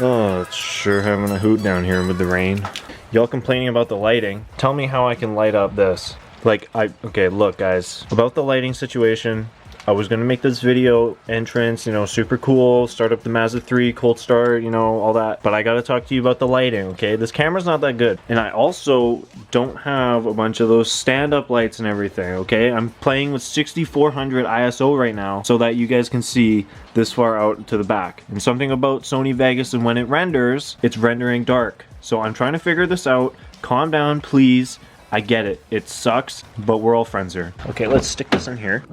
Oh, it's sure having a hoot down here with the rain. Y'all complaining about the lighting. Tell me how I can light up this. Okay, look guys, about the lighting situation, I was gonna make this video entrance, you know, super cool, start up the Mazda 3, cold start, you know, all that. But I gotta talk to you about the lighting, okay? This camera's not that good. And I also don't have a bunch of those stand-up lights and everything, okay? I'm playing with 6400 ISO right now so that you guys can see this far out to the back. And something about Sony Vegas, and when it renders, it's rendering dark. So I'm trying to figure this out. Calm down, please. I get it. It sucks, but we're all friends here. Okay, let's stick this in here.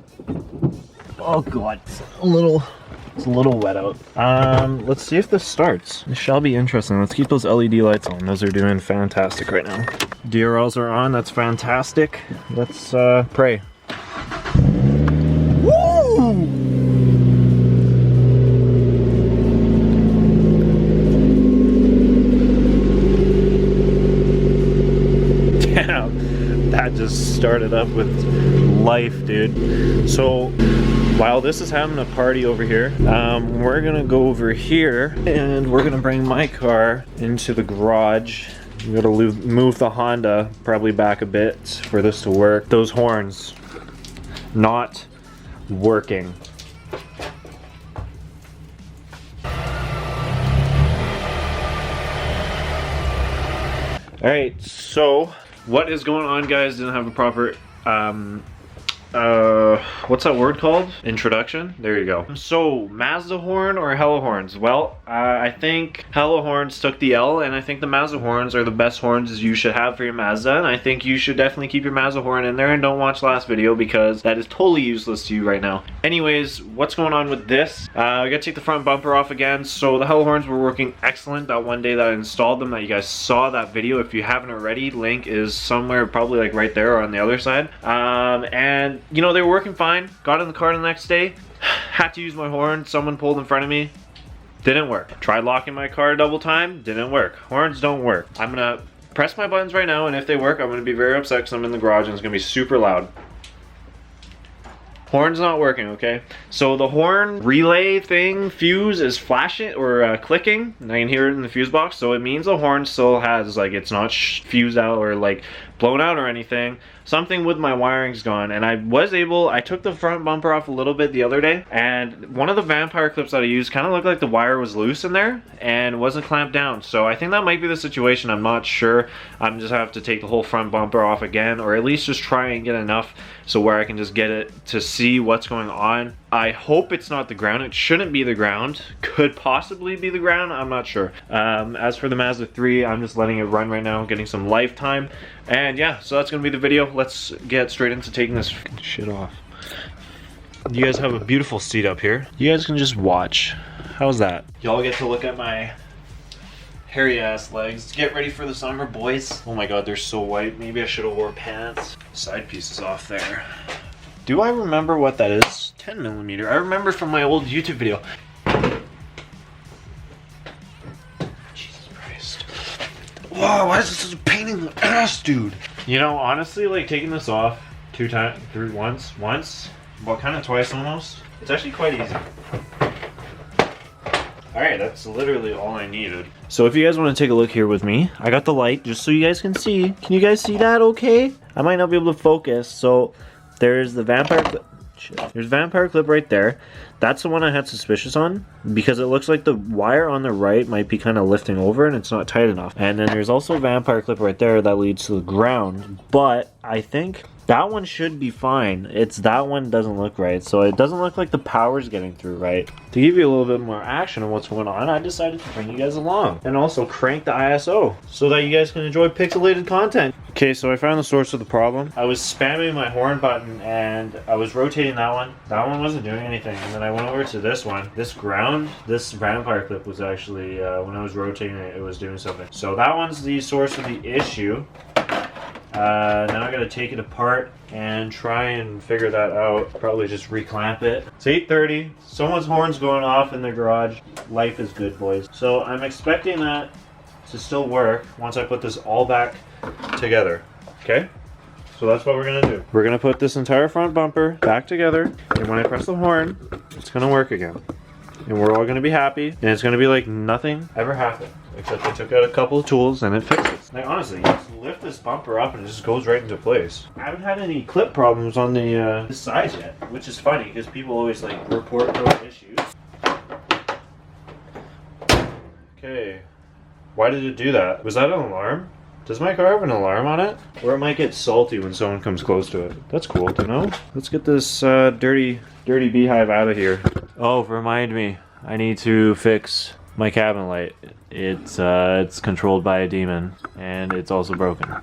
Oh god, it's a little wet out. Let's see if this starts. This shall be interesting. Let's keep those LED lights on. Those are doing fantastic right now. DRLs are on. That's fantastic. Let's pray. Woo! That just started up with life, dude. So while this is having a party over here, we're gonna go over here and we're gonna bring my car into the garage. We gotta move the Honda probably back a bit for this to work. Those horns not working. All right, so what is going on, guys? Didn't have a proper what's that word called? Introduction? There you go. So, Mazda horn or Hello horns? Well, I think Hello horns took the L, and I think the Mazda horns are the best horns you should have for your Mazda, and I think you should definitely keep your Mazda horn in there and don't watch the last video because that is totally useless to you right now. Anyways, what's going on with this? I gotta take the front bumper off again. So the Hello horns were working excellent that one day that I installed them, that you guys saw that video. If you haven't already, link is somewhere probably like right there or on the other side. And you know, they were working fine. Got in the car the next day, had to use my horn. Someone pulled in front of me, didn't work. Tried locking my car double time, didn't work. Horns don't work. I'm gonna press my buttons right now, and if they work, I'm gonna be very upset because I'm in the garage and it's gonna be super loud. Horn's not working, okay? So the horn relay thing, fuse, is flashing or clicking, and I can hear it in the fuse box, so it means the horn still has, like, it's not fused out or like blown out or anything. Something with my wiring's gone, and I took the front bumper off a little bit the other day, and one of the vampire clips that I used kind of looked like the wire was loose in there and wasn't clamped down. So I think that might be the situation. I'm not sure. I'm just have to take the whole front bumper off again, or at least just try and get enough so where I can just get it to see what's going on. I hope it's not the ground. It shouldn't be the ground. Could possibly be the ground. I'm not sure. As for the Mazda 3, I'm just letting it run right now, getting some lifetime. And yeah, so that's gonna be the video. Let's get straight into taking this shit off. You guys have a beautiful seat up here. You guys can just watch. How's that? Y'all get to look at my hairy ass legs. Get ready for the summer, boys. Oh my god, they're so white. Maybe I should have wore pants. Side piece is off there. Do I remember what that is? 10mm. I remember from my old YouTube video. Jesus Christ. Wow, why is this such a pain in the ass, dude? You know, honestly, like taking this off once, well, kind of twice almost. It's actually quite easy. Alright, that's literally all I needed. So if you guys want to take a look here with me, I got the light just so you guys can see. Can you guys see that okay? I might not be able to focus, so there's the vampire clip. There's vampire clip right there. That's the one I had suspicious on because it looks like the wire on the right might be kind of lifting over and it's not tight enough. And then there's also a vampire clip right there that leads to the ground, but I think that one should be fine. It's that one doesn't look right, so it doesn't look like the power's getting through right. To give you a little bit more action on what's going on, I decided to bring you guys along and also crank the ISO so that you guys can enjoy pixelated content. Okay, so I found the source of the problem. I was spamming my horn button and I was rotating that one. That one wasn't doing anything, and then I went over to this one. This ground, this vampire clip was actually, when I was rotating it, it was doing something. So that one's the source of the issue. Now I gotta take it apart and try and figure that out. Probably just reclamp it. It's 8:30. Someone's horn's going off in their garage. Life is good, boys. So I'm expecting that to still work once I put this all back together. Okay? So that's what we're gonna do. We're gonna put this entire front bumper back together, and when I press the horn, it's gonna work again. And we're all gonna be happy, and it's gonna be like nothing ever happened. Except I took out a couple of tools and it fixes. Like honestly, you just lift this bumper up and it just goes right into place. I haven't had any clip problems on the sides yet, which is funny because people always like report those issues. Okay, why did it do that? Was that an alarm? Does my car have an alarm on it? Or it might get salty when someone comes close to it. That's cool to know. Let's get this dirty beehive out of here. Oh, remind me, I need to fix my cabin light. It's controlled by a demon, and it's also broken.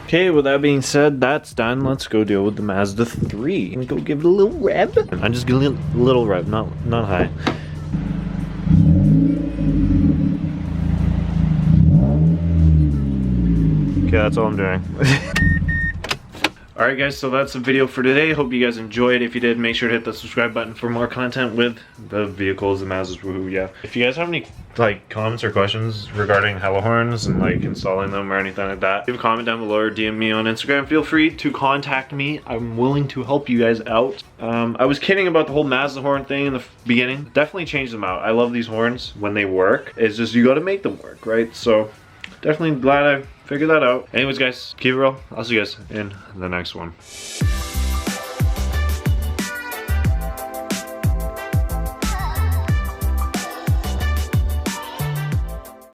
Okay, with that being said, that's done. Let's go deal with the Mazda 3 and go give it a little rev. I'm just giving it a little rev, not high. Okay, that's all I'm doing. Alright guys, so that's the video for today. Hope you guys enjoyed. If you did, make sure to hit the subscribe button for more content with the vehicles, the Mazdas, woohoo, yeah. If you guys have any like comments or questions regarding hella horns and like installing them or anything like that, leave a comment down below or DM me on Instagram. Feel free to contact me. I'm willing to help you guys out. I was kidding about the whole Mazda horn thing in the beginning. Definitely change them out. I love these horns when they work. It's just you gotta make them work, right? So definitely glad I figured that out. Anyways guys, keep it real. I'll see you guys in the next one.